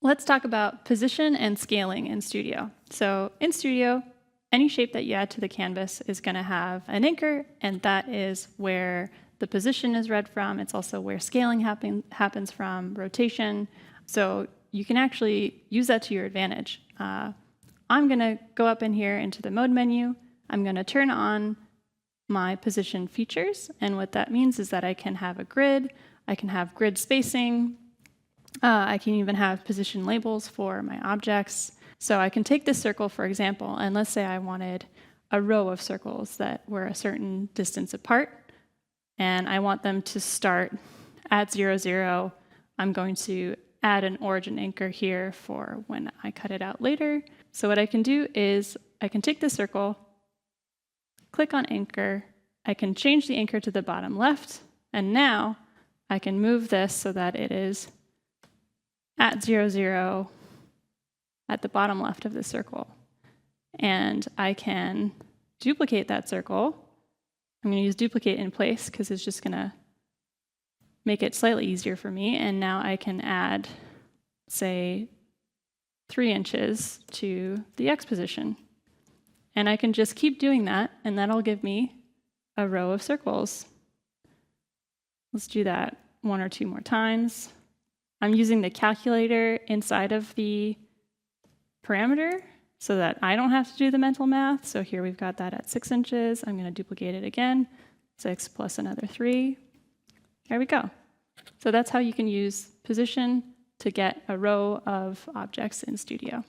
Let's talk about position and scaling in Studio. So in Studio, any shape that you add to the canvas is going to have an anchor, and that is where the position is read from. It's also where scaling happens from, rotation. So you can actually use that to your advantage. I'm going to go up in here into the mode menu. I'm going to turn on my position features, and what that means is that I can have a grid, I can have grid spacing, I can even have position labels for my objects. So I can take this circle, for example, and let's say I wanted a row of circles that were a certain distance apart, and I want them to start at 0, 0. I'm going to add an origin anchor here for when I cut it out later. So what I can do is I can take the circle, click on anchor, I can change the anchor to the bottom left, and now I can move this so that it is at 0, 0 at the bottom left of the circle. And I can duplicate that circle. I'm going to use duplicate in place because it's just going to make it slightly easier for me. And now I can add, say, 3 inches to the X position. And I can just keep doing that, and that'll give me a row of circles. Let's do that 1 or 2 more times. I'm using the calculator inside of the parameter so that I don't have to do the mental math. So here we've got that at 6 inches. I'm going to duplicate it again. 6 plus another 3. There we go. So that's how you can use position to get a row of objects in Studio.